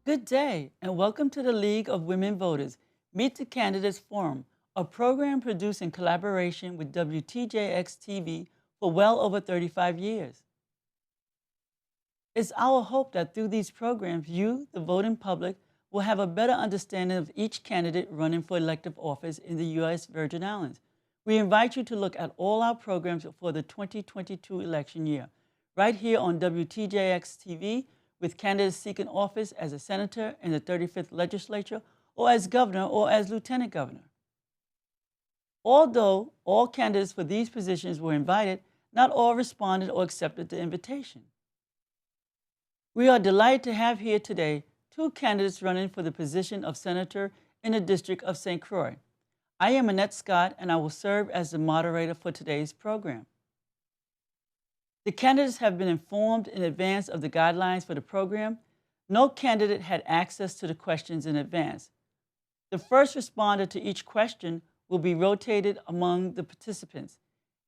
Good day, and welcome to the League of Women Voters Meet the Candidates Forum, a program produced in collaboration with WTJX-TV for well over 35 years. It's our hope that through these programs, you, the voting public, will have a better understanding of each candidate running for elective office in the U.S. Virgin Islands. We invite you to look at all our programs for the 2022 election year, right here on WTJX-TV, with candidates seeking office as a senator in the 35th legislature, or as governor or as lieutenant governor. Although all candidates for these positions were invited, not all responded or accepted the invitation. We are delighted to have here today two candidates running for the position of senator in the District of St. Croix. I am Annette Scott, and I will serve as the moderator for today's program. The candidates have been informed in advance of the guidelines for the program. No candidate had access to the questions in advance. The first responder to each question will be rotated among the participants.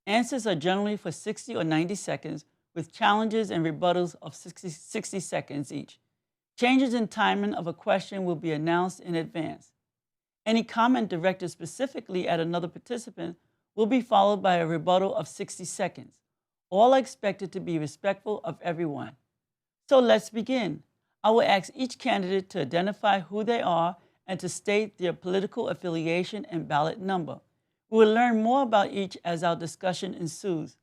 Answers are generally for 60 or 90 seconds, with challenges and rebuttals of 60 seconds each. Changes in timing of a question will be announced in advance. Any comment directed specifically at another participant will be followed by a rebuttal of 60 seconds. All are expected to be respectful of everyone. So let's begin. I will ask each candidate to identify who they are and to state their political affiliation and ballot number. We will learn more about each as our discussion ensues.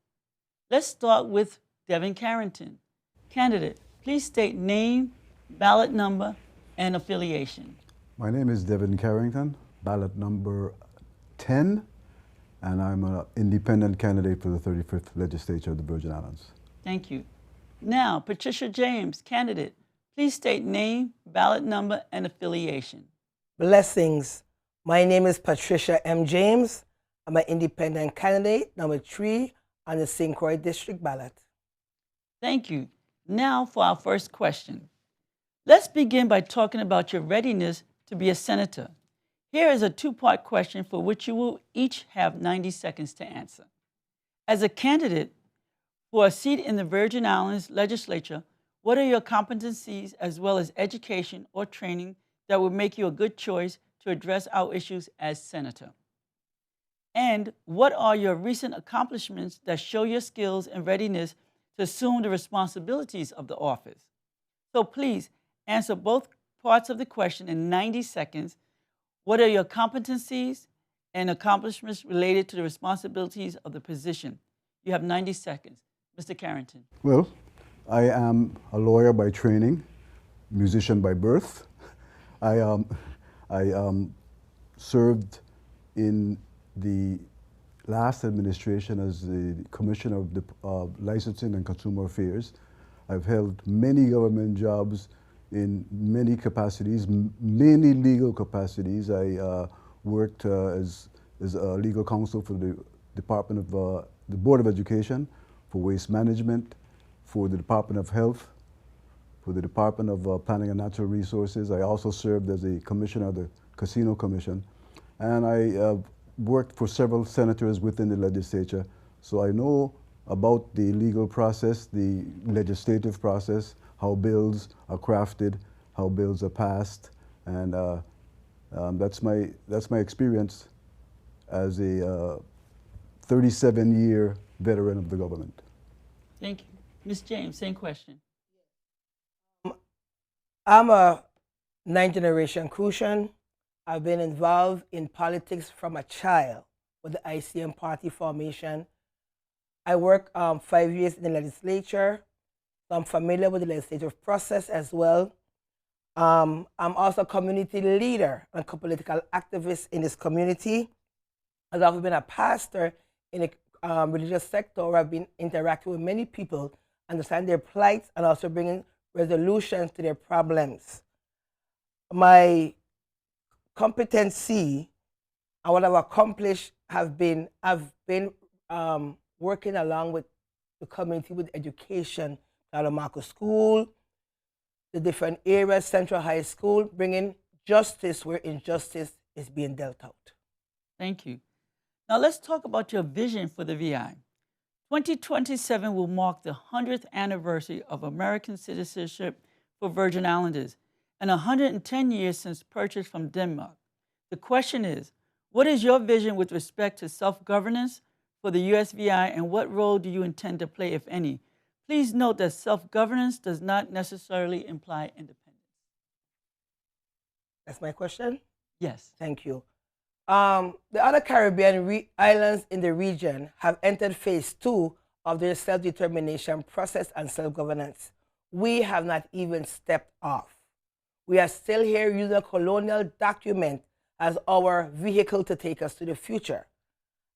Let's start with Devin Carrington. Candidate, please state name, ballot number, and affiliation. My name is Devin Carrington, ballot number 10. And I'm an independent candidate for the 35th Legislature of the Virgin Islands. Thank you. Now, Patricia James, candidate, please state name, ballot number, and affiliation. Blessings. My name is Patricia M. James. I'm an independent candidate, number 3 on the St. Croix District ballot. Thank you. Now for our first question. Let's begin by talking about your readiness to be a senator. Here is a two-part question for which you will each have 90 seconds to answer. As a candidate for a seat in the Virgin Islands legislature, what are your competencies as well as education or training that would make you a good choice to address our issues as senator? And what are your recent accomplishments that show your skills and readiness to assume the responsibilities of the office? So please answer both parts of the question in 90 seconds. What are your competencies and accomplishments related to the responsibilities of the position? You have 90 seconds. Mr. Carrington. Well, I am a lawyer by training, musician by birth. I served in the last administration as the Commissioner of Licensing and Consumer Affairs. I've held many government jobs in many capacities, many legal capacities. I worked as a legal counsel for the Department of the Board of Education, for Waste Management, for the Department of Health, for the Department of Planning and Natural Resources. I also served as a commissioner of the Casino Commission, and I worked for several senators within the legislature. So I know about the legal process, the legislative process, how bills are crafted, how bills are passed, and that's my experience as a 37-year veteran of the government. Thank you. Ms. James, same question. I'm a 9th-generation Crucian. I've been involved in politics from a child with the ICM party formation. I worked 5 years in the legislature. So I'm familiar with the legislative process as well. I'm also a community leader and a political activist in this community. I've also been a pastor in the religious sector where I've been interacting with many people, understand their plights, and also bringing resolutions to their problems. My competency and what I've accomplished I've been working along with the community with education, Salamanca School, the different areas, Central High School, bringing justice where injustice is being dealt out. Thank you. Now let's talk about your vision for the VI. 2027 will mark the 100th anniversary of American citizenship for Virgin Islanders and 110 years since purchase from Denmark. The question is, what is your vision with respect to self-governance for the USVI, and what role do you intend to play, if any? Please note that self-governance does not necessarily imply independence. That's my question? Yes. Thank you. The other Caribbean islands in the region have entered phase 2 of their self-determination process and self-governance. We have not even stepped off. We are still here using a colonial document as our vehicle to take us to the future.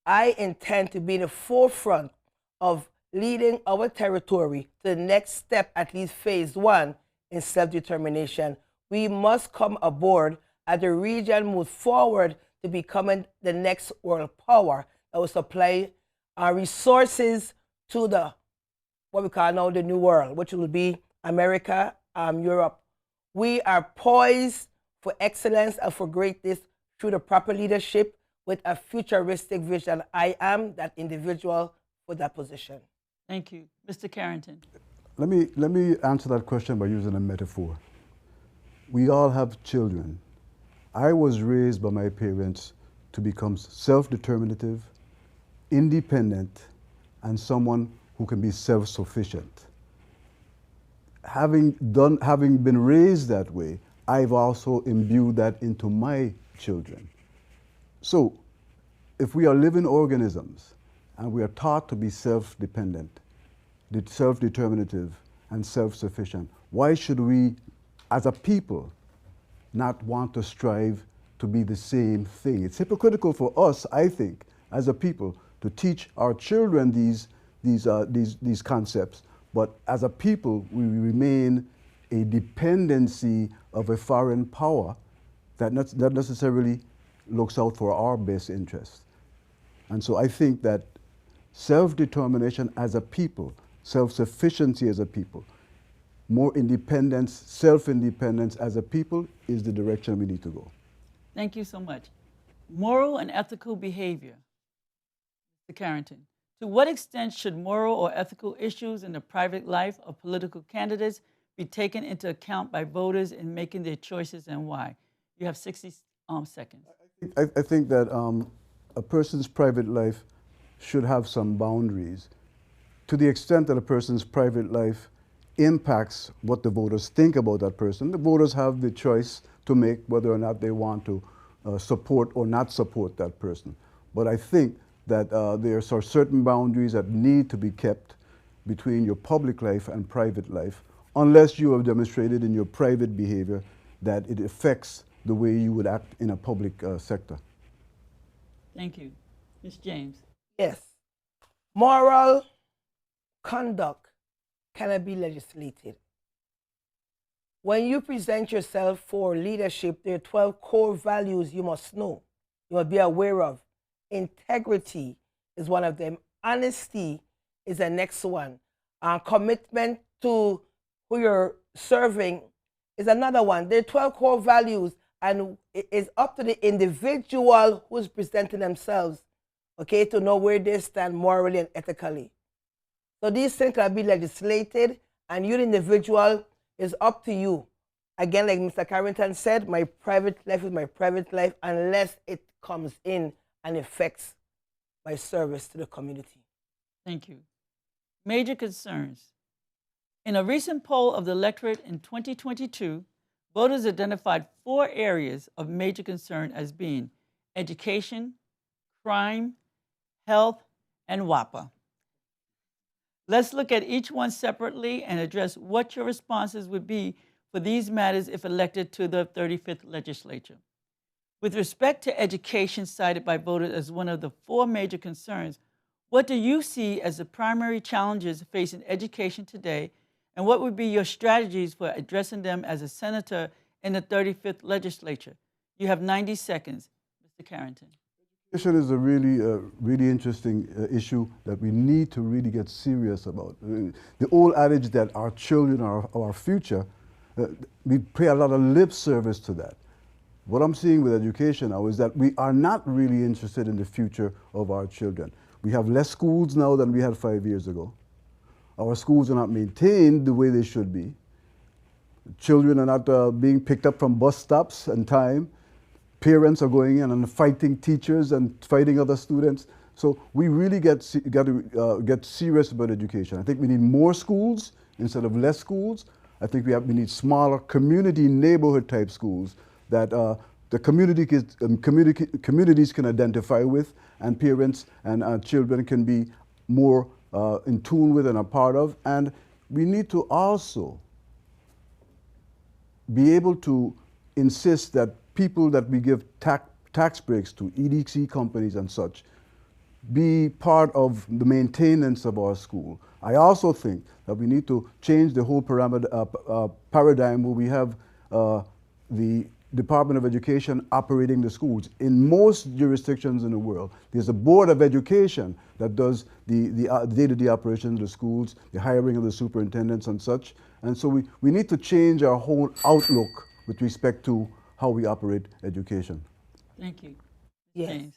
I intend to be in the forefront of leading our territory to the next step, at least phase 1 in self-determination. We must come aboard as the region moves forward to becoming the next world power that will supply our resources to the, what we call now the new world, which will be America, Europe. We are poised for excellence and for greatness through the proper leadership with a futuristic vision. I am that individual for that position. Thank you. Mr. Carrington. Let me answer that question by using a metaphor. We all have children. I was raised by my parents to become self-determinative, independent, and someone who can be self-sufficient. Having been raised that way, I've also imbued that into my children. So, if we are living organisms and we are taught to be self-dependent, self-determinative, and self-sufficient, why should we, as a people, not want to strive to be the same thing? It's hypocritical for us, I think, as a people, to teach our children these concepts, but as a people, we remain a dependency of a foreign power that not necessarily looks out for our best interests. And so I think that self-determination as a people, self-sufficiency as a people, more independence, self-independence as a people is the direction we need to go. Thank you so much. Moral and ethical behavior. Mr. Carrington, to what extent should moral or ethical issues in the private life of political candidates be taken into account by voters in making their choices, and why? You have 60 seconds. I think that a person's private life should have some boundaries. To the extent that a person's private life impacts what the voters think about that person, the voters have the choice to make whether or not they want to support or not support that person. But I think that there are certain boundaries that need to be kept between your public life and private life, unless you have demonstrated in your private behavior that it affects the way you would act in a public sector. Thank you. Ms. James. Yes. Moral conduct cannot be legislated. When you present yourself for leadership, there are 12 core values you must know, you must be aware of. Integrity is one of them. Honesty is the next one. Commitment to who you're serving is another one. There are 12 core values, and it is up to the individual who's presenting themselves, okay, to know where they stand morally and ethically. So these things can be legislated, and you, the individual, is up to you. Again, like Mr. Carrington said, my private life is my private life unless it comes in and affects my service to the community. Thank you. Major concerns. In a recent poll of the electorate in 2022, voters identified 4 areas of major concern as being education, crime, health, and WAPA. Let's look at each one separately and address what your responses would be for these matters if elected to the 35th legislature. With respect to education cited by voters as one of the 4 major concerns, what do you see as the primary challenges facing education today, and what would be your strategies for addressing them as a senator in the 35th legislature? You have 90 seconds, Mr. Carrington. Education is a really interesting issue that we need to really get serious about. The old adage that our children are our future, we pay a lot of lip service to that. What I'm seeing with education now is that we are not really interested in the future of our children. We have less schools now than we had 5 years ago. Our schools are not maintained the way they should be. Children are not being picked up from bus stops on time. Parents are going in and fighting teachers and fighting other students. So we really got to get serious about education. I think we need more schools instead of less schools. I think we need smaller community neighborhood type schools that the communities can identify with, and parents and children can be more in tune with and a part of. And we need to also be able to insist that people that we give tax breaks to, EDC companies and such, be part of the maintenance of our school. I also think that we need to change the whole paradigm where we have the Department of Education operating the schools. In most jurisdictions in the world, there's a board of education that does the day-to-day operations of the schools, the hiring of the superintendents and such. And so we need to change our whole outlook with respect to how we operate education. Thank you. Yes. James.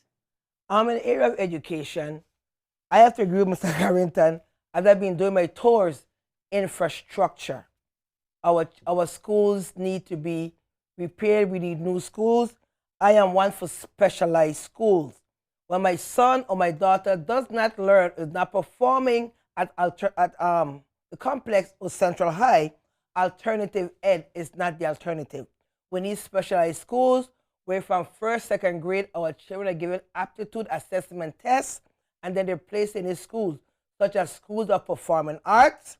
In the area of education, I have to agree with Mr. Carrington. As I've been doing my tours, infrastructure. Our schools need to be repaired. We need new schools. I am one for specialized schools. When my son or my daughter does not learn, is not performing at the complex or Central High, alternative ed is not the alternative. We need specialized schools where from first, second grade, our children are given aptitude assessment tests, and then they're placed in these schools, such as schools of performing arts,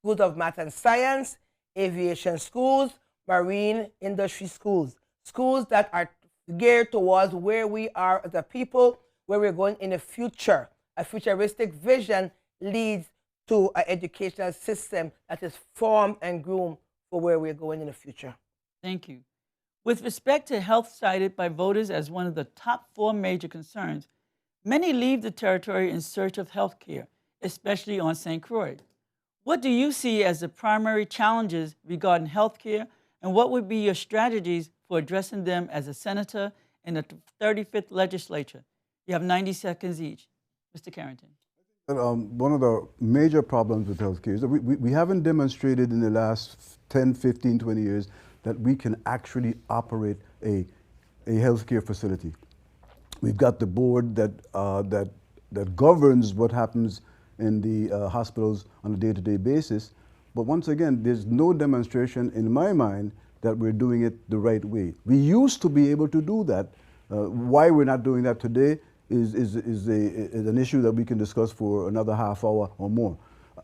schools of math and science, aviation schools, marine industry schools, schools that are geared towards where we are as a people, where we're going in the future. A futuristic vision leads to an educational system that is formed and groomed for where we're going in the future. Thank you. With respect to health cited by voters as one of the top 4 major concerns, many leave the territory in search of health care, especially on St. Croix. What do you see as the primary challenges regarding health care, and what would be your strategies for addressing them as a senator in the 35th legislature? You have 90 seconds each. Mr. Carrington. One of the major problems with healthcare is that we haven't demonstrated in the last 10, 15, 20 years that we can actually operate a healthcare facility. We've got the board that governs what happens in the hospitals on a day-to-day basis, but once again, there's no demonstration in my mind that we're doing it the right way. We used to be able to do that. Why we're not doing that today is an issue that we can discuss for another half hour or more.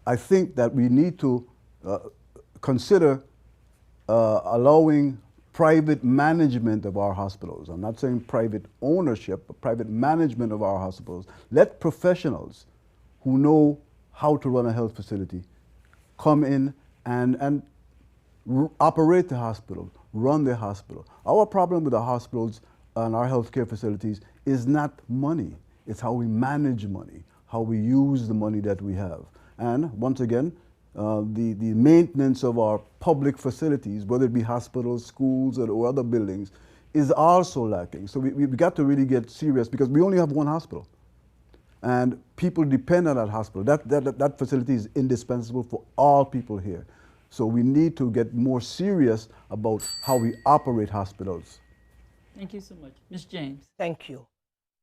I think that we need to consider allowing private management of our hospitals. I'm not saying private ownership, but private management of our hospitals. Let professionals who know how to run a health facility come in and operate the hospital, run the hospital. Our problem with the hospitals and our healthcare facilities is not money. It's how we manage money, how we use the money that we have. And once again, the maintenance of our public facilities, whether it be hospitals, schools, or other buildings, is also lacking. So we've got to really get serious because we only have one hospital. And people depend on that hospital. That facility is indispensable for all people here. So we need to get more serious about how we operate hospitals. Thank you so much. Ms. James. Thank you.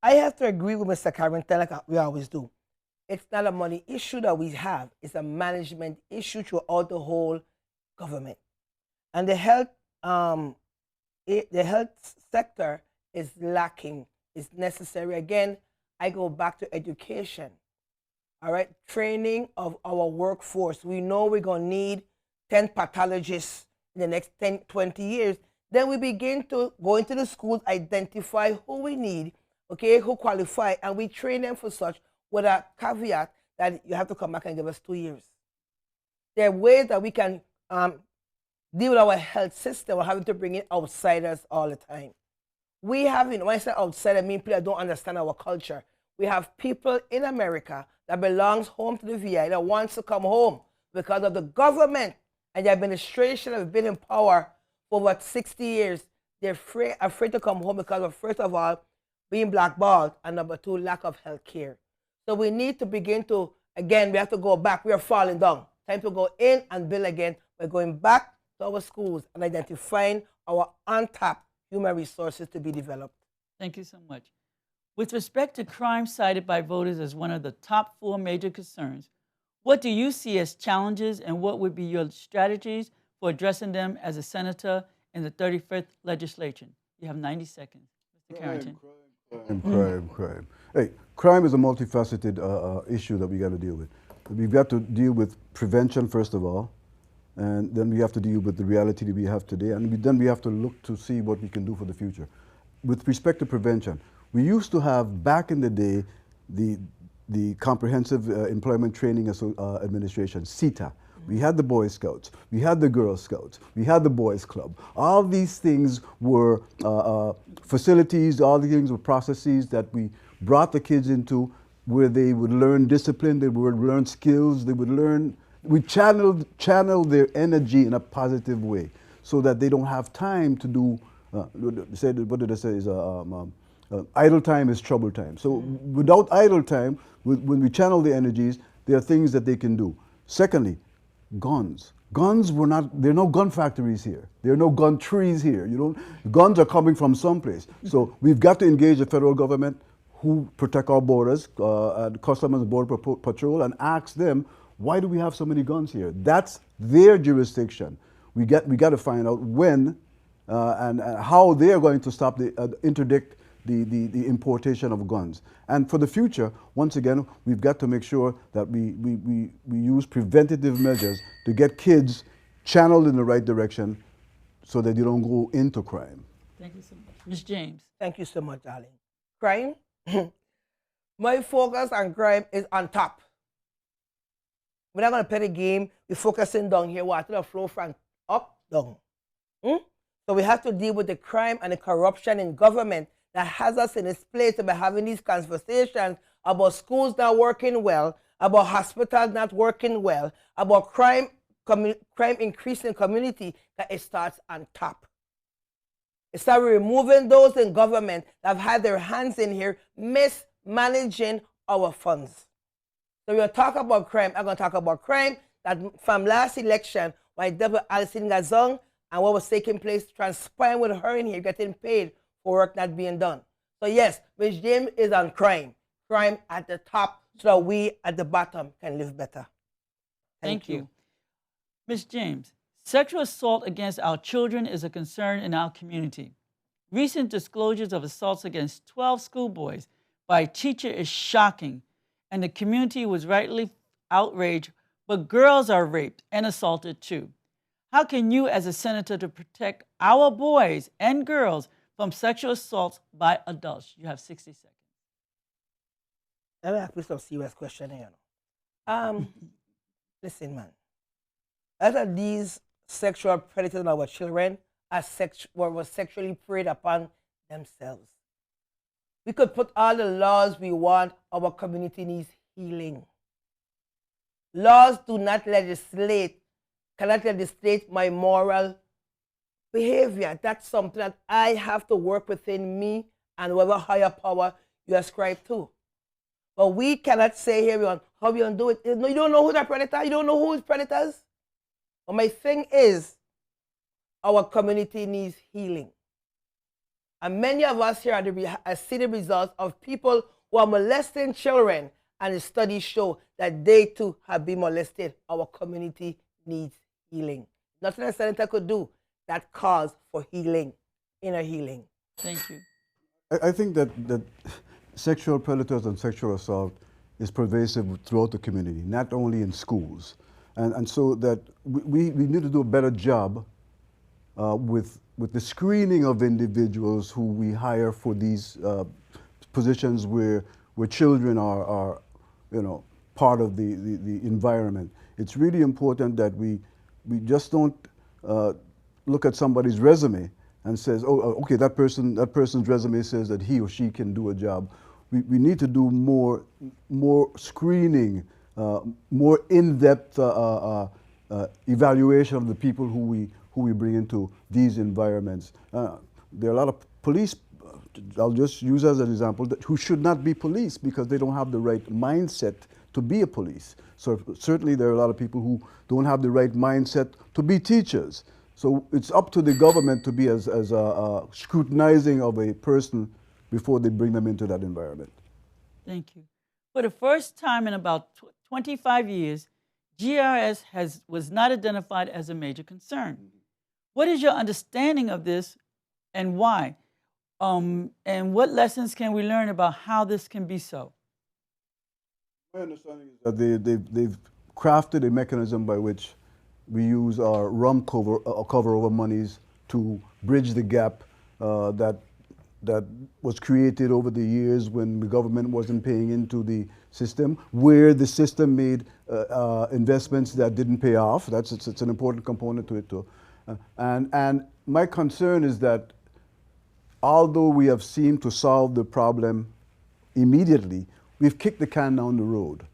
I have to agree with Mr. Carrington like we always do. It's not a money issue that we have. It's a management issue throughout the whole government. And the health sector is lacking. It's necessary. Again, I go back to education. All right, training of our workforce. We know we're going to need 10 pathologists in the next 10, 20 years. Then we begin to go into the schools, identify who we need, okay, who qualify, and we train them for such with a caveat that you have to come back and give us 2 years. There are ways that we can deal with our health system without having to bring in outsiders all the time. we have, when I say outside, I mean people that don't understand our culture. We have people in America that belongs home to the VI that wants to come home because of the government and the administration that have been in power for over 60 years. They're afraid to come home because of, first of all, being blackballed, and number two, lack of health care. So we need to begin to, again, we have to go back. We are falling down. Time to go in and build again. We're going back to our schools and identifying our untapped human resources to be developed. Thank you so much. With respect to crime cited by voters as one of the top 4 major concerns, what do you see as challenges and what would be your strategies for addressing them as a senator in the 35th legislature? You have 90 seconds, Mr. Carrington. Crime. Hey, crime is a multifaceted issue that we got to deal with. We've got to deal with prevention, first of all, and then we have to deal with the reality that we have today, and then we have to look to see what we can do for the future. With respect to prevention, we used to have, back in the day, the Comprehensive Employment Training Administration, CETA. We had the Boy Scouts, we had the Girl Scouts, we had the Boys Club. All these things were facilities, all these things were processes that we brought the kids into where they would learn discipline, they would learn skills, they would learn, we channeled their energy in a positive way so that they don't have time to do, what did I say, is idle time is trouble time. So without idle time, when we channel the energies, there are things that they can do. Secondly, guns. Guns were not, there are no gun factories here. There are no gun trees here. Guns are coming from someplace. So we've got to engage the federal government who protect our borders, Customs and Border Patrol, and ask them, why do we have so many guns here? That's their jurisdiction. We got to find out when and how they are going to stop interdict the importation of guns. And for the future, once again, we've got to make sure that we use preventative measures to get kids channeled in the right direction so that they don't go into crime. Thank you so much. Ms. James. Thank you so much, darling. Crime? My focus on crime is on top. We're not going to play the game. We're focusing down here. Water the flow from up, down. So we have to deal with the crime and the corruption in government that has us in this place to be having these conversations about schools not working well, about hospitals not working well, about crime increasing in community, that it starts on top. It starts removing those in government that have had their hands in here mismanaging our funds. So we'll talk about crime. I'm going to talk about crime that from last election, when Devin Alison Gazong and what was taking place, transpiring with her in here, getting paid for work not being done. So yes, Ms. James is on crime. Crime at the top so that we at the bottom can live better. Thank you. Ms. James, sexual assault against our children is a concern in our community. Recent disclosures of assaults against 12 schoolboys by a teacher is shocking, and the community was rightly outraged, but girls are raped and assaulted too. How can you, as a senator, to protect our boys and girls from sexual assaults by adults? You have 60 seconds. Let me ask you some serious question here. Listen, man. Other these sexual predators of our children were sexually preyed upon themselves. We could put all the laws we want, our community needs healing. Laws do not cannot legislate my moral behavior. That's something that I have to work within me and whatever higher power you ascribe to. But we cannot say here, how we going to do it. No, you don't know who's a predator. You don't know who is predators. But my thing is, our community needs healing. And many of us here are seeing the results of people who are molesting children, and the studies show that they too have been molested. Our community needs healing. Nothing a senator could do that calls for healing, inner healing. Thank you. I think that sexual predators and sexual assault is pervasive throughout the community, not only in schools. And so that we need to do a better job with the screening of individuals who we hire for these positions where children are part of the environment. It's really important that we just don't look at somebody's resume and says, oh, okay, that person's resume says that he or she can do a job. We need to do more screening, more in-depth evaluation of the people who we bring into these environments. There are a lot of police, I'll just use as an example, who should not be police because they don't have the right mindset to be a police. So certainly there are a lot of people who don't have the right mindset to be teachers. So it's up to the government to be as scrutinizing of a person before they bring them into that environment. Thank you. For the first time in about 25 years, GRS was not identified as a major concern. What is your understanding of this and why? And what lessons can we learn about how this can be so? My understanding is that they've crafted a mechanism by which we use our cover over monies to bridge the gap that was created over the years when the government wasn't paying into the system, where the system made investments that didn't pay off. It's an important component to it too. And my concern is that although we have seemed to solve the problem immediately, we've kicked the can down the road.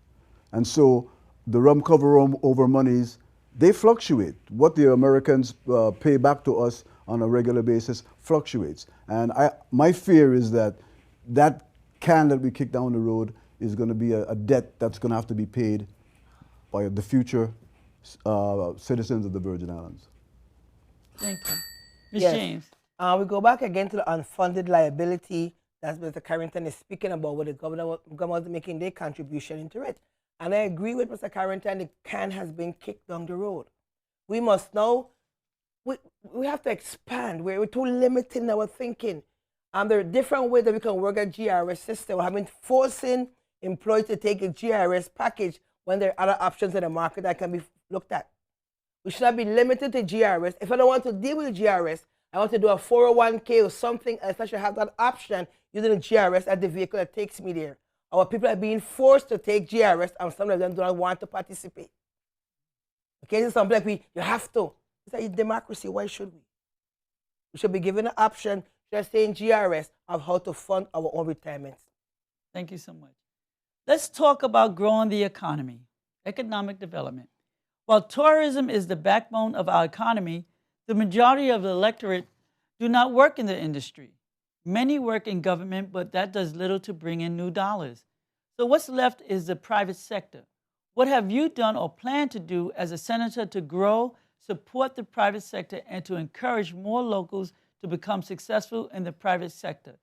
And so the cover over monies, they fluctuate. What the Americans pay back to us on a regular basis fluctuates. And my fear is that that can that we kick down the road is going to be a debt that's going to have to be paid by the future citizens of the Virgin Islands. Thank you. Ms. Yes. James. We go back again to the unfunded liability that Mr. Carrington is speaking about, where the government is making their contribution into it. And I agree with Mr. Carrington, the can has been kicked down the road. We must now, we have to expand. We're too limited in our thinking. There are different ways that we can work a GRS system. We have been forcing employees to take a GRS package when there are other options in the market that can be looked at. We should not be limited to GRS. If I don't want to deal with GRS, I want to do a 401k or something else, I should have that option using a GRS as the vehicle that takes me there. Our people are being forced to take GRS, and some of them do not want to participate. Okay, this is something like you have to. It's a democracy. Why should we? We should be given an option, just saying GRS, of how to fund our own retirements. Thank you so much. Let's talk about growing the economy, economic development. While tourism is the backbone of our economy, the majority of the electorate do not work in the industry. Many work in government, but that does little to bring in new dollars. So what's left is the private sector. What have you done or plan to do as a senator to grow, support the private sector, and to encourage more locals to become successful in the private sector?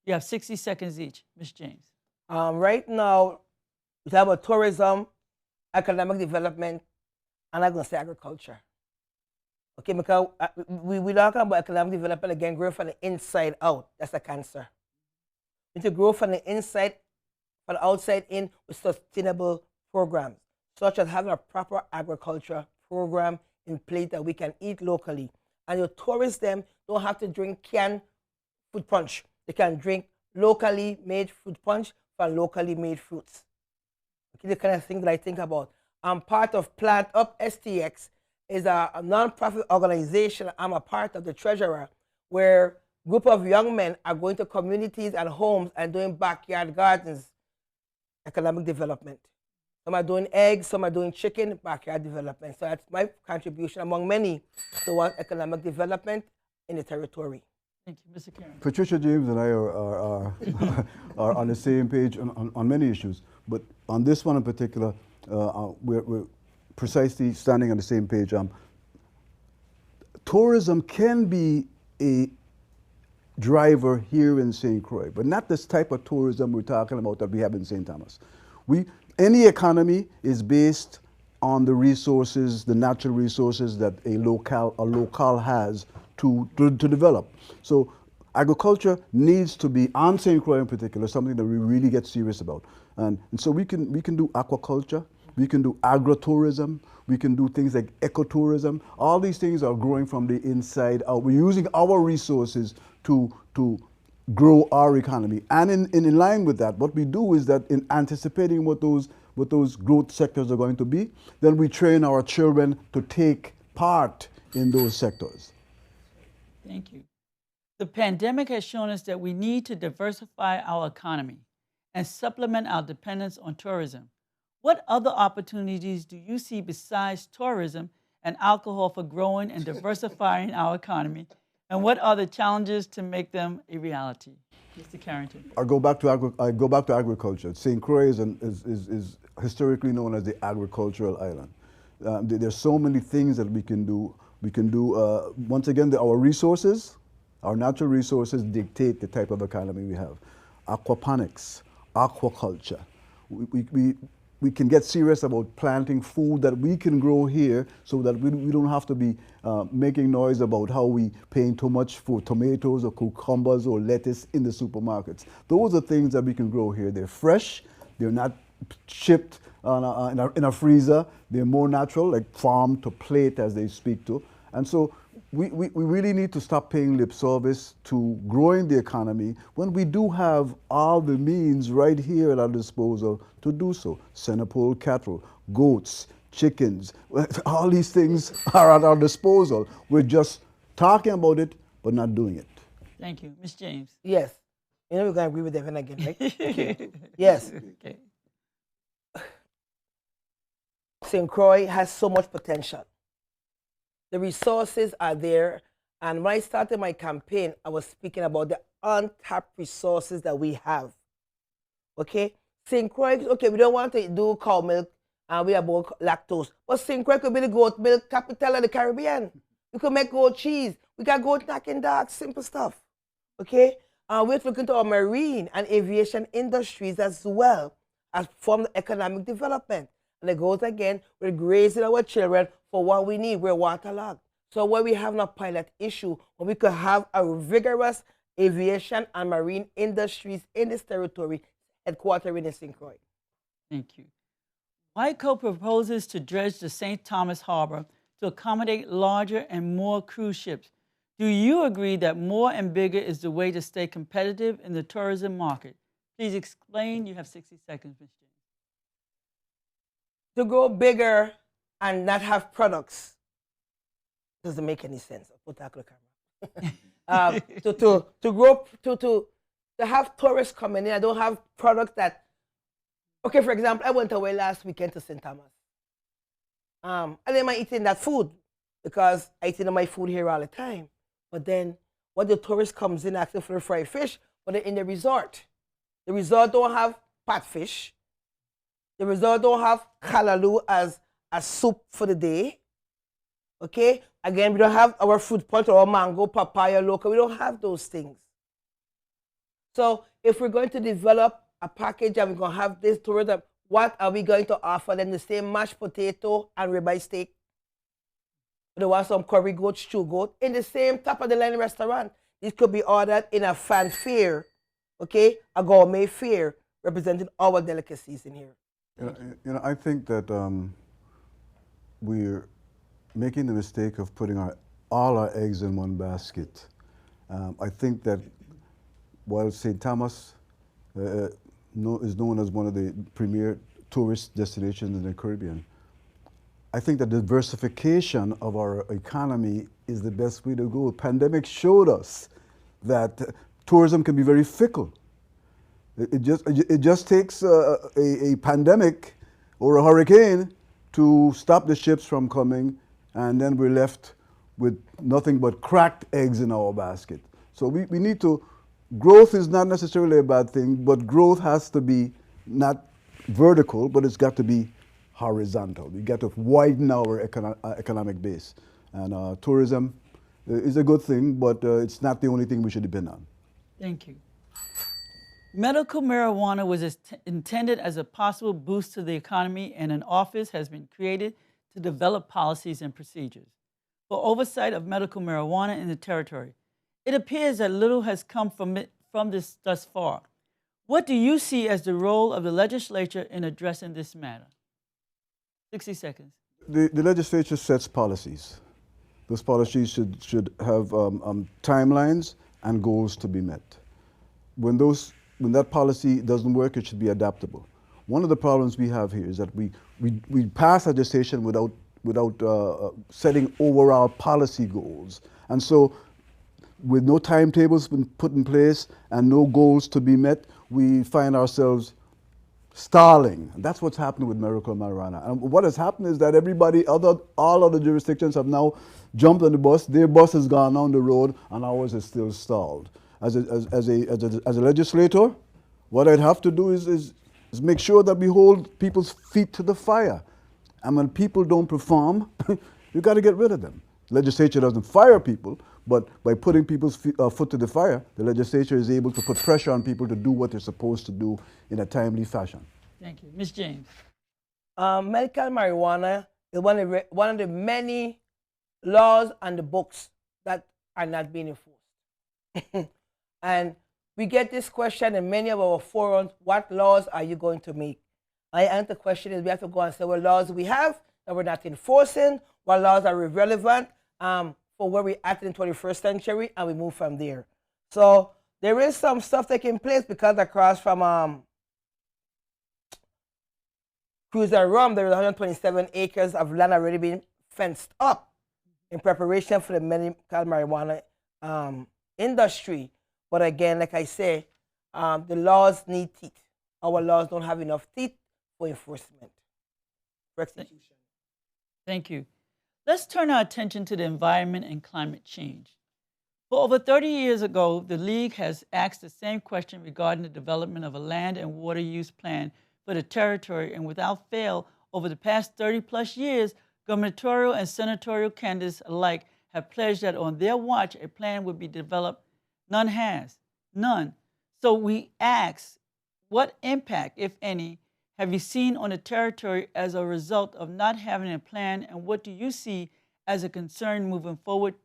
You have 60 seconds each. Ms. James. Right now, we have about tourism, economic development, and I'm going to say agriculture. Okay, because we're talking about economic development again, grow from the inside out. That's a cancer. We need to grow from the inside, from the outside in with sustainable programs, such as having a proper agriculture program in place that we can eat locally. And your tourists them don't have to drink canned fruit punch. They can drink locally made fruit punch from locally made fruits. Okay, the kind of thing that I think about. I'm part of Plant Up STX, is a non-profit organization. I'm a part of the treasurer, where a group of young men are going to communities and homes and doing backyard gardens, economic development. Some are doing eggs, some are doing chicken, backyard development. So that's my contribution among many towards economic development in the territory. Thank you, Mr. Carrington. Patricia James and I are on the same page on many issues, but on this one in particular, we're precisely standing on the same page. Tourism can be a driver here in St. Croix, but not this type of tourism we're talking about that we have in St. Thomas. Any economy is based on the resources, the natural resources that a locale has to develop. So agriculture needs to be, on St. Croix in particular, something that we really get serious about. And so we can do aquaculture, we can do agritourism, we can do things like ecotourism. All these things are growing from the inside out. We're using our resources to grow our economy. And in line with that, what we do is that in anticipating what those growth sectors are going to be, then we train our children to take part in those sectors. Thank you. The pandemic has shown us that we need to diversify our economy and supplement our dependence on tourism. What other opportunities do you see besides tourism and alcohol for growing and diversifying our economy? And what are the challenges to make them a reality? Mr. Carrington. I go back to agriculture. St. Croix is historically known as the agricultural island. There's so many things that we can do. Once again, our resources, our natural resources dictate the type of economy we have. Aquaponics, aquaculture. We can get serious about planting food that we can grow here so that we don't have to be making noise about how we paying too much for tomatoes or cucumbers or lettuce in the supermarkets. Those are things that we can grow here. They're fresh, they're not shipped in a freezer, they're more natural, like farm to plate as they speak to. And so we really need to stop paying lip service to growing the economy when we do have all the means right here at our disposal to do so. Senatorial cattle, goats, chickens, all these things are at our disposal. We're just talking about it, but not doing it. Thank you. Ms. James. Yes. You know we're going to agree with Devin again, right? Okay. Yes. Okay. St. Croix has so much potential. The resources are there. And when I started my campaign, I was speaking about the untapped resources that we have. Okay? St. Croix, okay, we don't want to do cow milk and we have about lactose. But St. Croix could be the goat milk capital of the Caribbean. We could make goat cheese. We got goat knocking dogs, simple stuff. Okay? We're looking to our marine and aviation industries as well as from the economic development. And it goes again, we're grazing our children for what we need. We're waterlogged. So when we have a pilot issue, when we could have a vigorous aviation and marine industries in this territory, headquartering in St. Croix. Thank you. WICO proposes to dredge the St. Thomas Harbor to accommodate larger and more cruise ships. Do you agree that more and bigger is the way to stay competitive in the tourism market? Please explain. You have 60 seconds, Ms. James. To go bigger and not have products doesn't make any sense. I'll put that on the camera. To have tourists coming in, I don't have products that. Okay, for example, I went away last weekend to St. Thomas. I didn't mind eating that food because I eat my food here all the time. But then, when the tourist comes in asking for the fried fish, but they're in the resort don't have patfish. The resort don't have callaloo as a soup for the day. Okay? Again, we don't have our fruit punch or mango, papaya, local. We don't have those things. So if we're going to develop a package and we're going to have this tourism, what are we going to offer them? The same mashed potato and ribeye steak? They want some curry goat, stew goat in the same top of the line restaurant. This could be ordered in a fan fare, okay? A gourmet fare representing our delicacies in here. You know, I think that we're making the mistake of putting all our eggs in one basket. I think that while St. Thomas is known as one of the premier tourist destinations in the Caribbean, I think that diversification of our economy is the best way to go. Pandemic showed us that tourism can be very fickle. It just takes a pandemic or a hurricane to stop the ships from coming, and then we're left with nothing but cracked eggs in our basket. So we need to, growth is not necessarily a bad thing, but growth has to be not vertical, but it's got to be horizontal. We got to widen our economic base. And tourism is a good thing, but it's not the only thing we should depend on. Thank you. Medical marijuana was intended as a possible boost to the economy, and an office has been created to develop policies and procedures for oversight of medical marijuana in the territory. It appears that little has come from this thus far. What do you see as the role of the legislature in addressing this matter? 60 seconds. The legislature sets policies. Those policies should have timelines and goals to be met. When that policy doesn't work, it should be adaptable. One of the problems we have here is that we pass legislation without setting overall policy goals. And so with no timetables been put in place and no goals to be met, we find ourselves stalling. And that's what's happening with medical marijuana. And what has happened is that all other jurisdictions have now jumped on the bus. Their bus has gone down the road, and ours is still stalled. As a legislator, what I'd have to do is make sure that we hold people's feet to the fire. And when people don't perform, you got to get rid of them. Legislature doesn't fire people, but by putting people's foot to the fire, the legislature is able to put pressure on people to do what they're supposed to do in a timely fashion. Thank you. Ms. James. Medical marijuana is one of the many laws on the books that are not being enforced. And we get this question in many of our forums, what laws are you going to make? I answer the question is we have to go and say what laws we have that we're not enforcing, what laws are relevant for where we're at in the 21st century, and we move from there. So there is some stuff taking place because across from Croix and Rum, there is 127 acres of land already being fenced up in preparation for the medical marijuana industry. But again, like I say, the laws need teeth. Our laws don't have enough teeth for enforcement, for execution. Thank you. Let's turn our attention to the environment and climate change. For over 30 years ago, the League has asked the same question regarding the development of a land and water use plan for the territory, and without fail, over the past 30-plus years, gubernatorial and senatorial candidates alike have pledged that on their watch a plan would be developed. None has. None. So we ask, what impact, if any, have you seen on the territory as a result of not having a plan, and what do you see as a concern moving forward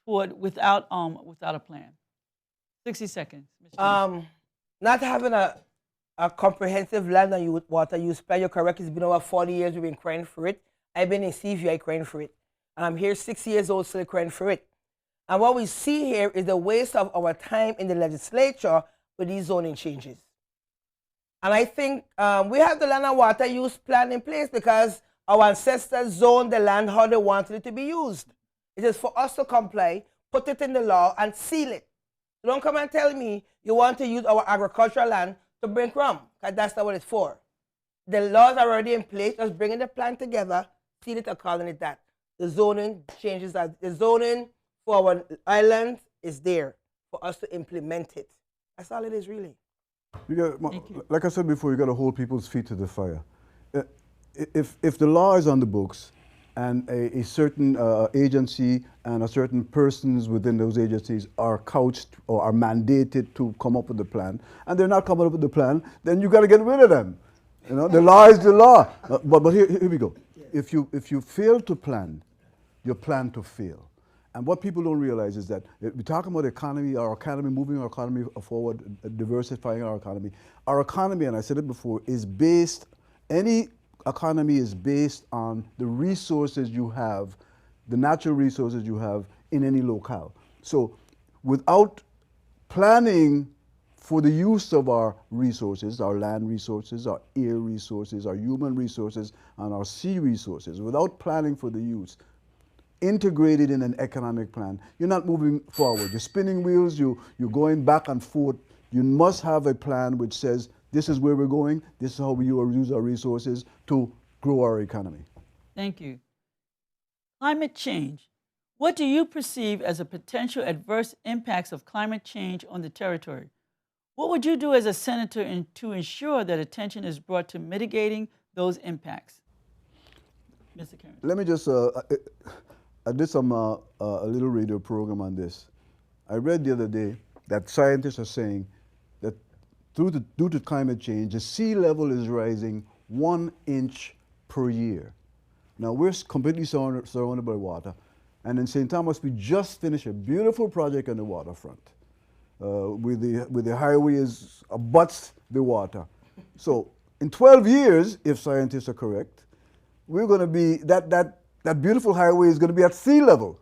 toward without a plan? 60 seconds. Not having a comprehensive land and water use plan, you're correct. It's been over 40 years we've been crying for it. I've been in CVI crying for it. And I'm here 6 years old still crying for it. And what we see here is the waste of our time in the legislature with these zoning changes. And I think we have the land and water use plan in place because our ancestors zoned the land how they wanted it to be used. It is for us to comply, put it in the law, and seal it. So don't come and tell me you want to use our agricultural land to bring rum, because that's not what it's for. The laws are already in place, just bringing the plan together, seal it, and calling it that. The zoning changes, the zoning for our island is there for us to implement it. That's all it is, really. Like I said before, you got to hold people's feet to the fire. If the law is on the books and a certain agency and a certain persons within those agencies are couched or are mandated to come up with the plan, and they're not coming up with the plan, then you got to get rid of them. You know, the law is the law. But here we go. If you fail to plan, you plan to fail. And what people don't realize is that we're talking about our economy, moving our economy forward, diversifying our economy. Our economy, and I said it before, is based, any economy is based on the resources you have, the natural resources you have in any locale. So without planning for the use of our resources, our land resources, our air resources, our human resources, and our sea resources, without planning for the use, integrated in an economic plan, you're not moving forward. You're spinning wheels, you're going back and forth. You must have a plan which says, this is where we're going, this is how we use our resources to grow our economy. Thank you. Climate change. What do you perceive as the potential adverse impacts of climate change on the territory? What would you do as a senator to ensure that attention is brought to mitigating those impacts? Mr. Carrington. Let me just, I did some a little radio program on this. I read the other day that scientists are saying that due to climate change, the sea level is rising 1 inch per year. Now we're completely surrounded by water, and in St. Thomas we just finished a beautiful project on the waterfront, with the highway abuts the water. So in 12 years, if scientists are correct, we're going to be that beautiful highway is going to be at sea level.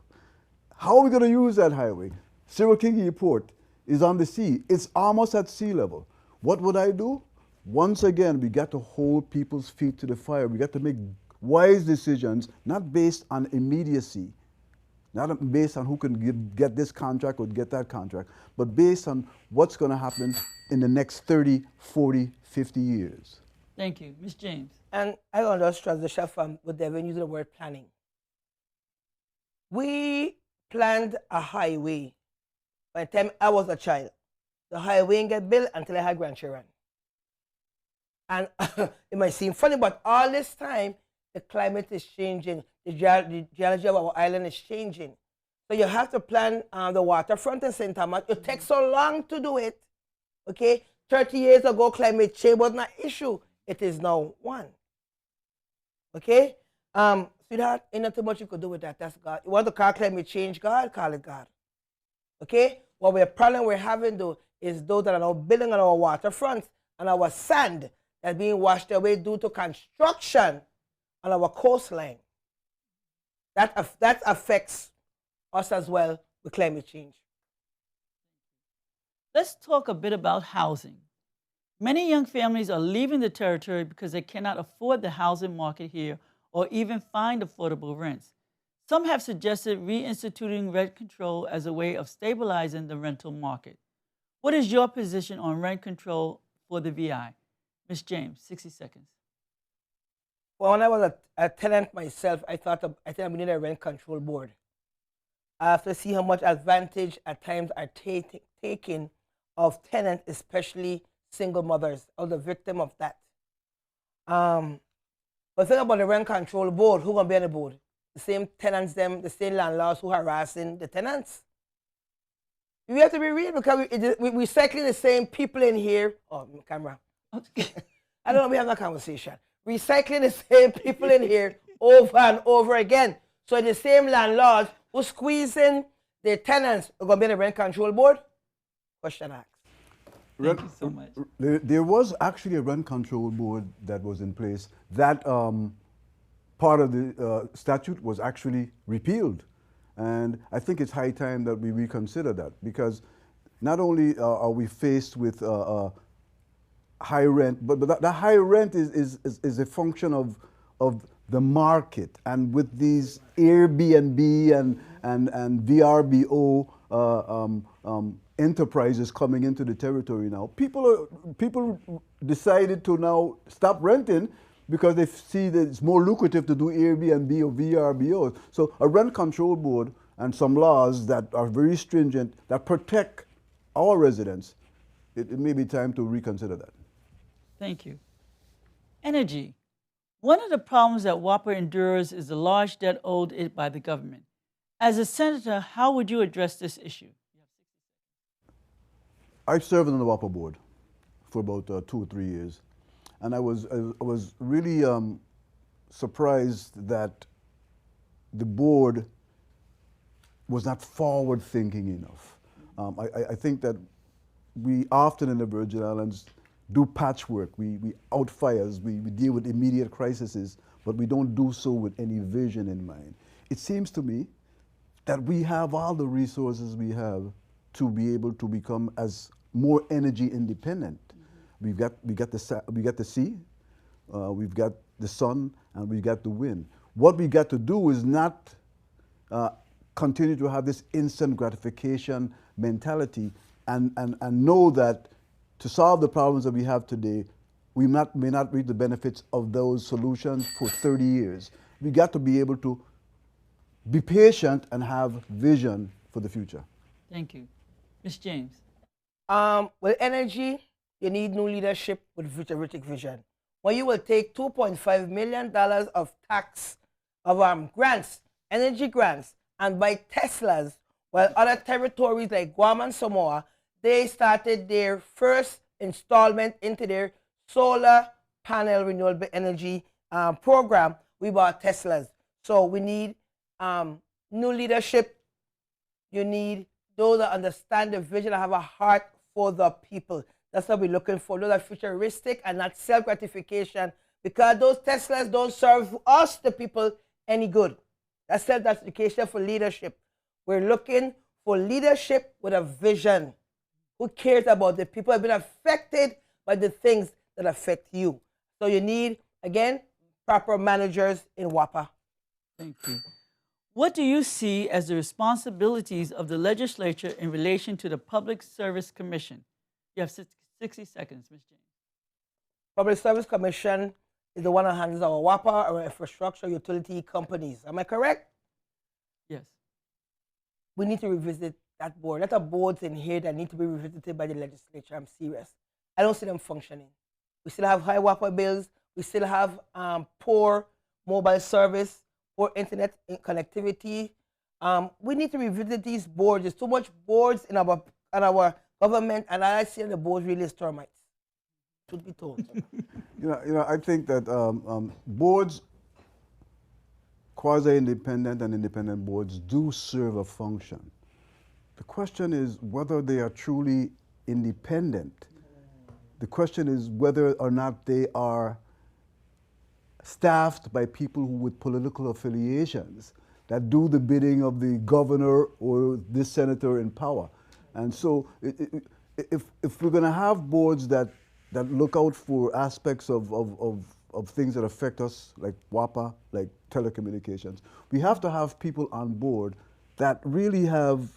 How are we going to use that highway? Sirikigi Port is on the sea. It's almost at sea level. What would I do? Once again, we got to hold people's feet to the fire. We got to make wise decisions, not based on immediacy. Not based on who can get this contract or get that contract, but based on what's going to happen in the next 30, 40, 50 years. Thank you. Ms. James. And I want to just transition from with Devin using the word planning. We planned a highway by the time I was a child. The highway didn't get built until I had grandchildren. And it might seem funny, but all this time, the climate is changing. The geology of our island is changing. So you have to plan the waterfront in St. Thomas. It takes so long to do it. Okay? 30 years ago, climate change was not an issue. It is now one. Okay? Sweetheart, ain't nothing much you could do with that. That's God. You want to call climate change God? Call it God. Okay? Problem we're having though is those that are now building on our waterfronts and our sand that's being washed away due to construction on our coastline. That affects us as well with climate change. Let's talk a bit about housing. Many young families are leaving the territory because they cannot afford the housing market here or even find affordable rents. Some have suggested reinstituting rent control as a way of stabilizing the rental market. What is your position on rent control for the VI? Ms. James, 60 seconds. Well, when I was a tenant myself, I think we need a rent control board. I have to see how much advantage at times are taken of tenants, especially single mothers, or the victim of that. But think about the rent control board. Who gonna be on the board? The same tenants, the same landlords who are harassing the tenants. We have to be real because we're recycling the same people in here. Oh, camera. I don't know, we have that conversation. Recycling the same people in here over and over again. So the same landlords who squeezing the tenants are going to be in the rent control board? Question asked. Thank you so much. There was actually a rent control board that was in place. That part of the statute was actually repealed. And I think it's high time that we reconsider that, because not only are we faced with high rent, but the high rent is a function of the market. And with these Airbnb and VRBO enterprises coming into the territory now, people decided to now stop renting because they see that it's more lucrative to do Airbnb or VRBO. So a rent control board and some laws that are very stringent that protect our residents, it may be time to reconsider that. Thank you. Energy. One of the problems that WAPA endures is the large debt owed it by the government. As a senator, how would you address this issue? I've served on the WAPA board for about 2 or 3 years, and I was really surprised that the board was not forward-thinking enough. I think that we often in the Virgin Islands do patchwork. We out fires, we deal with immediate crises, but we don't do so with any vision in mind. It seems to me that we have all the resources we have to be able to become as more energy independent. Mm-hmm. we got the sea, we've got the sun, and we've got the wind. What we got to do is not continue to have this instant gratification mentality and know that to solve the problems that we have today, we may not reap the benefits of those solutions for 30 years. We got to be able to be patient and have vision for the future. Thank you. Ms. James. With energy, you need new leadership with futuristic vision. When you will take $2.5 million of tax, of grants, energy grants, and buy Teslas, while other territories like Guam and Samoa, they started their first installment into their solar panel renewable energy program. We bought Teslas. So we need new leadership. You need those that understand the vision and have a heart for the people. That's what we're looking for. Those are futuristic and not self-gratification, because those Teslas don't serve us, the people, any good. That's self-gratification for leadership. We're looking for leadership with a vision. Who cares about the people who have been affected by the things that affect you? So you need, again, proper managers in WAPA. Thank you. What do you see as the responsibilities of the legislature in relation to the Public Service Commission? You have 60 seconds, Ms. James. Public Service Commission is the one that handles our WAPA, our infrastructure utility companies. Am I correct? Yes. We need to revisit that board. There are boards in here that need to be revisited by the legislature. I'm serious. I don't see them functioning. We still have high WAPA bills. We still have poor mobile service, poor internet connectivity. We need to revisit these boards. There's too much boards in our government, and I see the boards really as termites. Should be told. I think that boards, quasi-independent and independent boards, do serve a function. The question is whether they are truly independent. The question is whether or not they are staffed by people who with political affiliations that do the bidding of the governor or this senator in power. And so if we're going to have boards that look out for aspects of things that affect us, like WAPA, like telecommunications, we have to have people on board that really have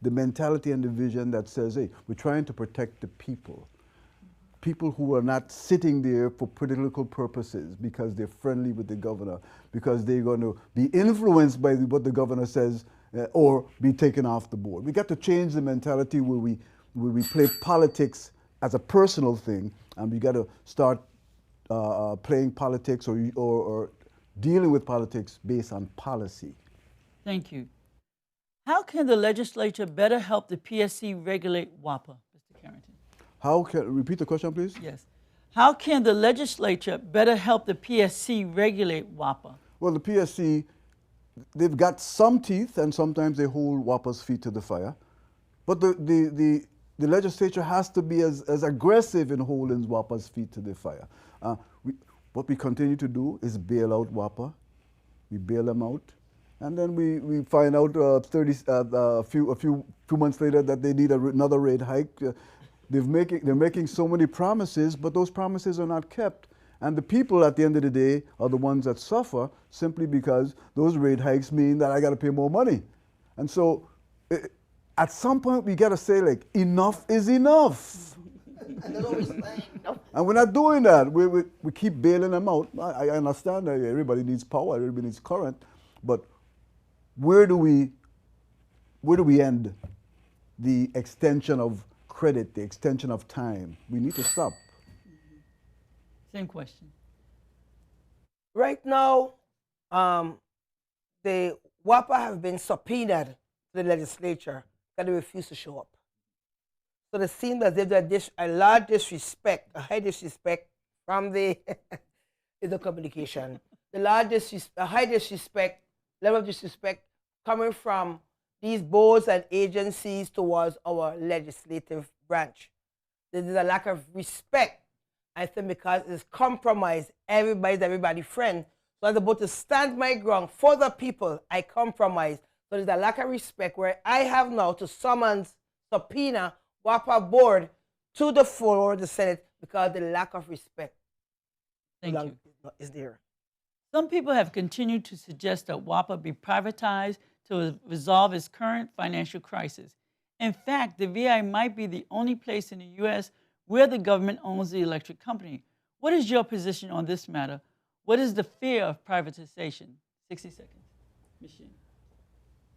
the mentality and the vision that says, hey, we're trying to protect the people. People who are not sitting there for political purposes because they're friendly with the governor, because they're going to be influenced by what the governor says or be taken off the board. We got to change the mentality where we play politics as a personal thing, and we got to start playing politics or dealing with politics based on policy. Thank you. How can the legislature better help the PSC regulate WAPA, Mr. Carrington? Repeat the question, please? Yes. How can the legislature better help the PSC regulate WAPA? Well, the PSC, they've got some teeth, and sometimes they hold WAPA's feet to the fire. But the legislature has to be as aggressive in holding WAPA's feet to the fire. What we continue to do is bail out WAPA. We bail them out. And then we find out a few months later that they need another rate hike. They're making so many promises, but those promises are not kept. And the people at the end of the day are the ones that suffer simply because those rate hikes mean that I got to pay more money. And so at some point we got to say, like, enough is enough. And we're not doing that. We keep bailing them out. I understand that everybody needs power, everybody needs current, but where do we end the extension of credit, the extension of time? We need to stop. Same question. Right now, the WAPA have been subpoenaed to the legislature that they refuse to show up. So it seems as if there's a large disrespect, a high disrespect from the communication. A high disrespect, level of disrespect coming from these boards and agencies towards our legislative branch. There is a lack of respect, I think, because it's compromise. Everybody's everybody's friend. So I'm about to stand my ground for the people. I compromise. So there's a lack of respect where I have now to subpoena WAPA board to the floor of the Senate because the lack of respect is there. Some people have continued to suggest that WAPA be privatized to resolve its current financial crisis. In fact, the VI might be the only place in the U.S. where the government owns the electric company. What is your position on this matter? What is the fear of privatization? 60 seconds. Machine.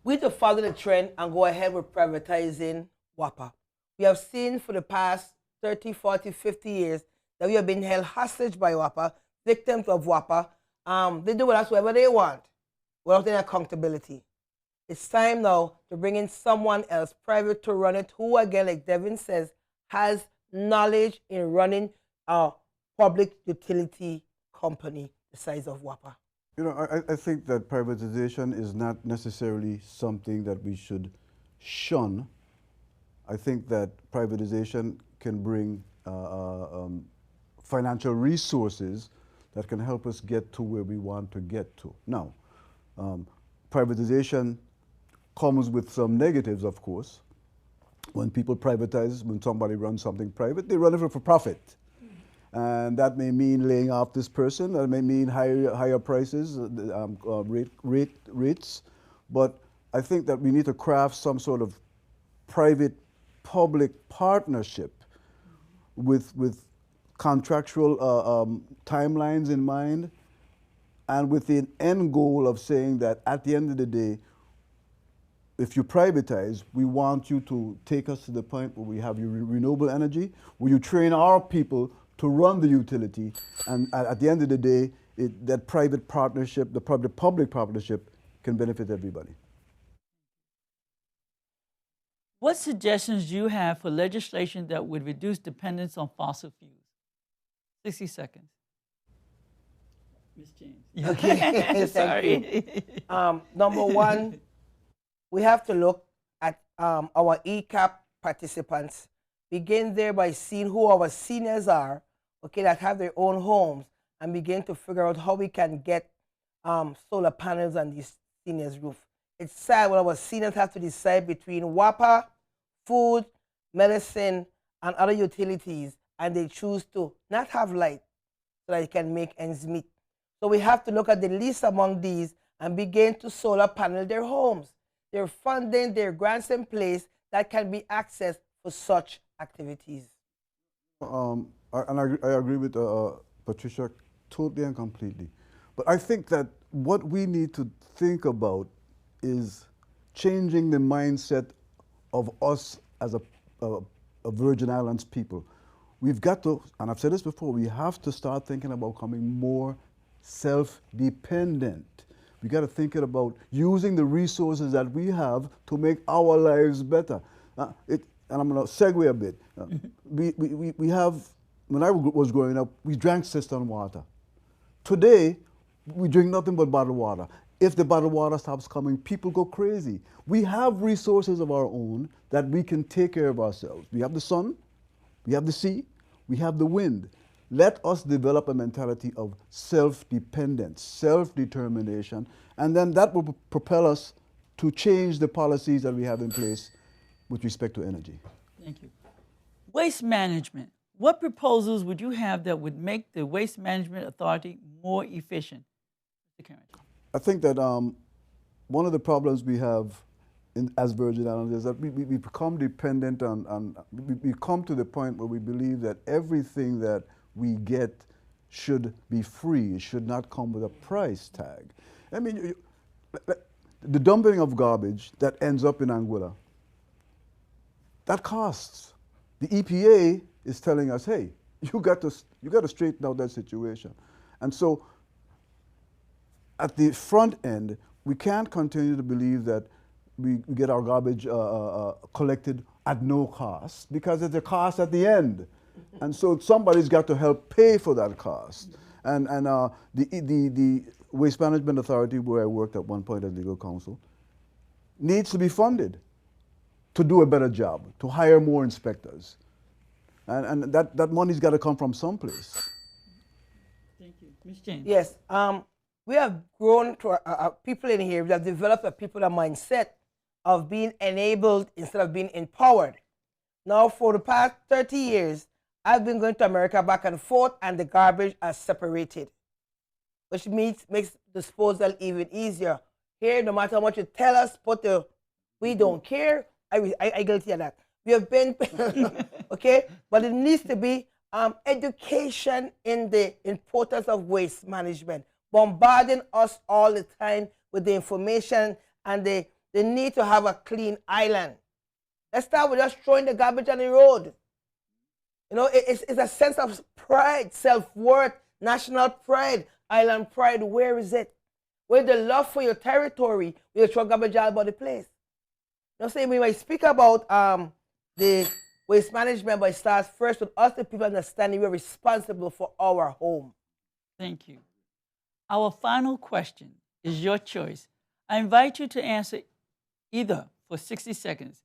We need to follow the trend and go ahead with privatizing WAPA. We have seen for the past 30, 40, 50 years that we have been held hostage by WAPA, victims of WAPA. They do with us whatever they want without any accountability. It's time now to bring in someone else, private, to run it, who, again, like Devin says, has knowledge in running a public utility company the size of WAPA. I think that privatization is not necessarily something that we should shun. I think that privatization can bring financial resources that can help us get to where we want to get to. Now, privatization comes with some negatives, of course. When people privatize, when somebody runs something private, they run it for profit. And that may mean laying off this person, that may mean higher prices, rates. But I think that we need to craft some sort of private-public partnership with contractual timelines in mind, and with the end goal of saying that at the end of the day, if you privatize, we want you to take us to the point where we have your renewable energy, where you train our people to run the utility, and at the end of the day, that private partnership, the public partnership, can benefit everybody. What suggestions do you have for legislation that would reduce dependence on fossil fuels? 60 seconds. Ms. James. Okay, Sorry. Number one, we have to look at our ECAP participants. Begin there by seeing who our seniors are, okay, that have their own homes, and begin to figure out how we can get solar panels on these seniors' roof. It's sad when our seniors have to decide between WAPA, food, medicine, and other utilities, and they choose to not have light so that they can make ends meet. So we have to look at the least among these and begin to solar panel their homes. They're funding, their grants in place that can be accessed for such activities. I agree with Patricia totally and completely. But I think that what we need to think about is changing the mindset of us as a Virgin Islands people. We've got to, and I've said this before, we have to start thinking about becoming more self-dependent. We got to think about using the resources that we have to make our lives better. And I'm going to segue a bit. We have, when I was growing up, we drank cistern water. Today, we drink nothing but bottled water. If the bottled water stops coming, people go crazy. We have resources of our own that we can take care of ourselves. We have the sun, we have the sea, we have the wind. Let us develop a mentality of self-dependence, self-determination, and then that will propel us to change the policies that we have in place with respect to energy. Thank you. Waste management. What proposals would you have that would make the Waste Management Authority more efficient? Mr. Carrington. I think that one of the problems we have as Virgin Islands is that we become dependent on we come to the point where we believe that everything that we get should be free. It should not come with a price tag. I mean, the dumping of garbage that ends up in Anguilla, that costs. The EPA is telling us, hey, you got to straighten out that situation. And so at the front end, we can't continue to believe that we get our garbage collected at no cost, because there's a cost at the end. And so somebody's got to help pay for that cost. And the Waste Management Authority, where I worked at one point as legal counsel, needs to be funded to do a better job, to hire more inspectors. And that money's got to come from someplace. Thank you. Ms. James. Yes, we have grown to people in here, we have developed a mindset of being enabled instead of being empowered. Now, for the past 30 years, I've been going to America back and forth, and the garbage are separated, which makes disposal even easier. Here, no matter how much you tell us, we don't care. I guilty of that. We have been, okay? But it needs to be education in the importance of waste management, bombarding us all the time with the information and the need to have a clean island. Let's start with just throwing the garbage on the road. You know, it's a sense of pride, self-worth, national pride, island pride. Where is it? Where the love for your territory, you throw garbage all about the place. You know, saying we might speak about the waste management, but it starts first with us, the people understanding we're responsible for our home. Thank you. Our final question is your choice. I invite you to answer either for 60 seconds.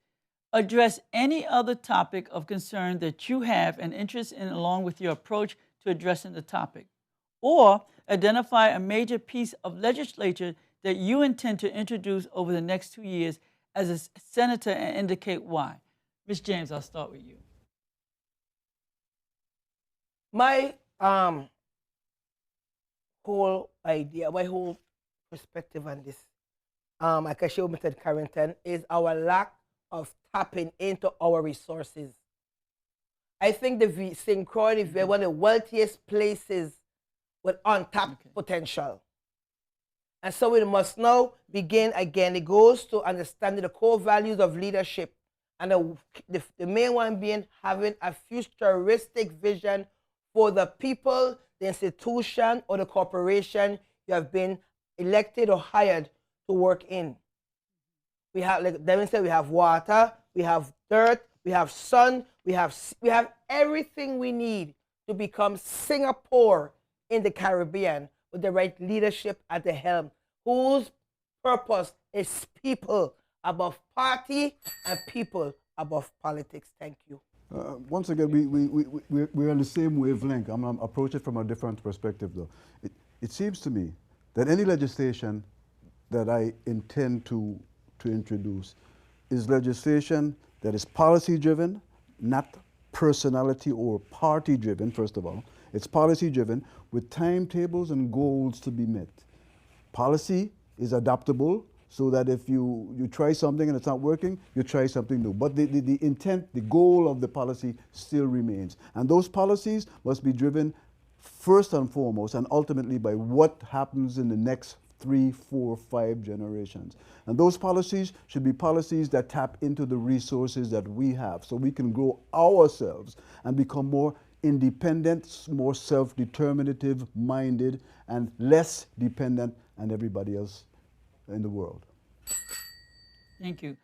Address any other topic of concern that you have an interest in along with your approach to addressing the topic. Or identify a major piece of legislation that you intend to introduce over the next 2 years as a senator and indicate why. Ms. James, I'll start with you. My whole idea, my whole perspective on this, I can share with Mr. Carrington, is our lack of tapping into our resources. I think the St. Croix is one of the wealthiest places with untapped potential. And so we must now begin again. It goes to understanding the core values of leadership. And the main one being having a futuristic vision for the people, the institution, or the corporation you have been elected or hired to work in. We have, like Devin said, we have water, we have dirt, we have sun, we have everything we need to become Singapore in the Caribbean with the right leadership at the helm, whose purpose is people above party and people above politics. Thank you. Once again, we're on the same wavelength. I'm going to approach it from a different perspective, though. It seems to me that any legislation that I intend to introduce is legislation that is policy-driven, not personality or party-driven, first of all. It's policy-driven with timetables and goals to be met. Policy is adaptable, so that if you try something and it's not working, you try something new. But the intent, the goal of the policy still remains. And those policies must be driven first and foremost and ultimately by what happens in the next 3, 4, 5 generations. And those policies should be policies that tap into the resources that we have so we can grow ourselves and become more independent, more self-determinative minded, and less dependent on everybody else in the world. Thank you.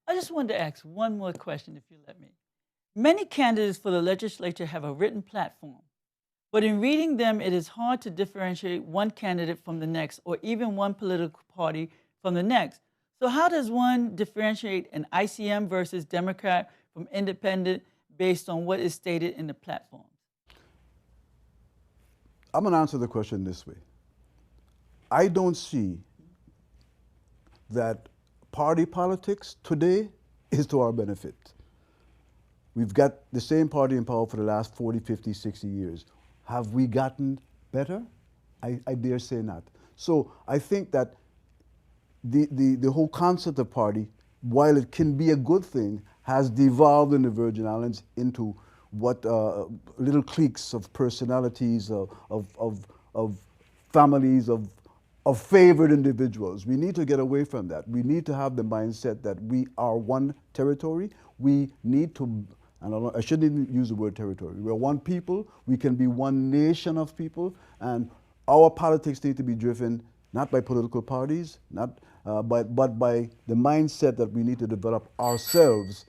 I just wanted to ask one more question, if you let me. Many candidates for the legislature have a written platform, but in reading them, it is hard to differentiate one candidate from the next or even one political party from the next. So how does one differentiate an ICM versus Democrat from independent based on what is stated in the platforms? I'm going to answer the question this way. I don't see that party politics today is to our benefit. We've got the same party in power for the last 40, 50, 60 years. Have we gotten better? I dare say not. So I think that the whole concept of party, while it can be a good thing, has devolved in the Virgin Islands into what little cliques of personalities, of families, of favored individuals. We need to get away from that. We need to have the mindset that we are one territory. We need to, and I shouldn't even use the word territory. We're one people. We can be one nation of people. And our politics need to be driven not by political parties, but by the mindset that we need to develop ourselves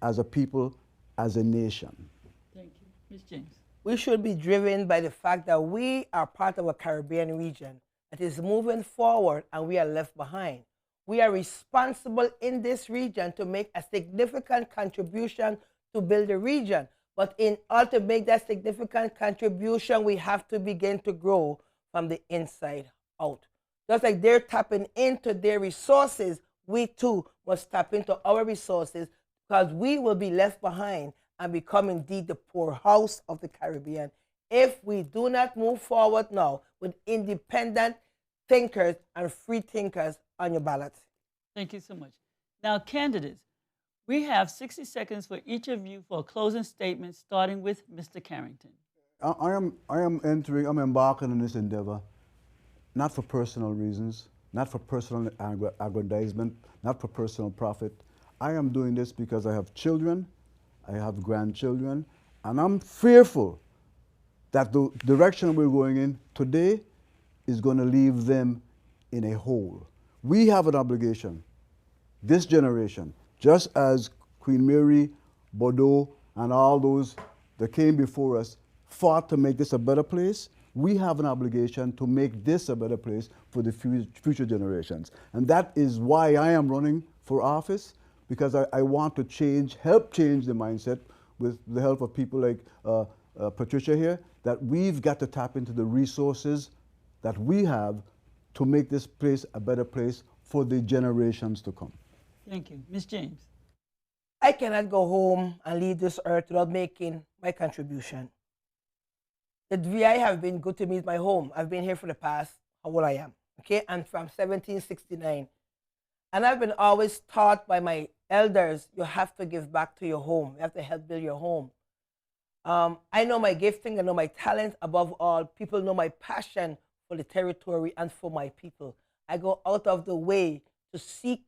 as a people, as a nation. Thank you. Ms. James. We should be driven by the fact that we are part of a Caribbean region that is moving forward and we are left behind. We are responsible in this region to make a significant contribution to build the region. But in order to make that significant contribution, we have to begin to grow from the inside out. Just like they're tapping into their resources, we too must tap into our resources, because we will be left behind and become indeed the poorhouse of the Caribbean if we do not move forward now with independent thinkers and free thinkers on your ballot. Thank you so much. Now, candidates, we have 60 seconds for each of you for a closing statement, starting with Mr. Carrington. I'm embarking on this endeavor, not for personal reasons, not for personal aggrandizement, not for personal profit. I am doing this because I have children, I have grandchildren, and I'm fearful that the direction we're going in today is going to leave them in a hole. We have an obligation, this generation, just as Queen Mary, Bordeaux, and all those that came before us fought to make this a better place. We have an obligation to make this a better place for the future generations. And that is why I am running for office, because I want to help change the mindset with the help of people like Patricia here, that we've got to tap into the resources that we have to make this place a better place for the generations to come. Thank you. Ms. James. I cannot go home and leave this earth without making my contribution. The VI have been good to me. It's my home. I've been here for the past, how old I am, okay? And from 1769. And I've been always taught by my elders, you have to give back to your home. You have to help build your home. I know my gifting, I know my talent. Above all, people know my passion for the territory and for my people. I go out of the way to seek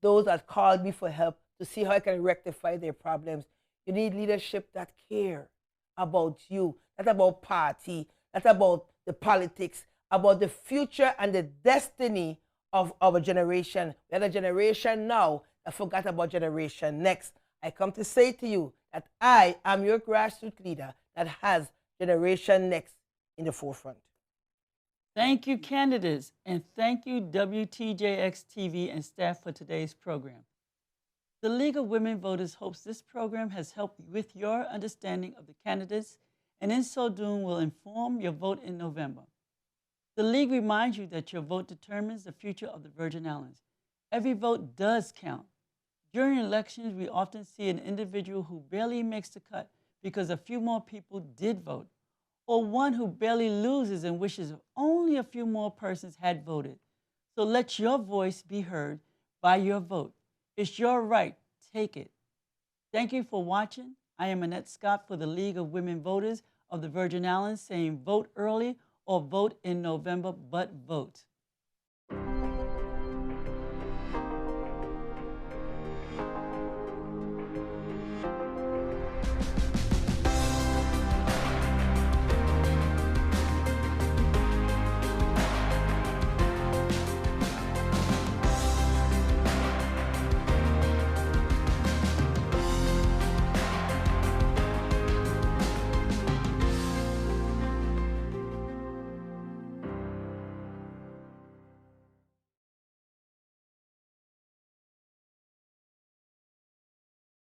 those that call me for help, to see how I can rectify their problems. You need leadership that care about you, not about party, not about the politics, about the future and the destiny of our generation. We had a generation now that forgot about generation next. I come to say to you that I am your grassroots leader that has generation next in the forefront. Thank you, candidates, and thank you, WTJX TV and staff, for today's program. The League of Women Voters hopes this program has helped with your understanding of the candidates, and in so doing will inform your vote in November. The League reminds you that your vote determines the future of the Virgin Islands. Every vote does count. During elections, we often see an individual who barely makes the cut because a few more people did vote, or one who barely loses and wishes only a few more persons had voted. So let your voice be heard by your vote. It's your right. Take it. Thank you for watching. I am Annette Scott for the League of Women Voters of the Virgin Islands, saying vote early or vote in November, but vote.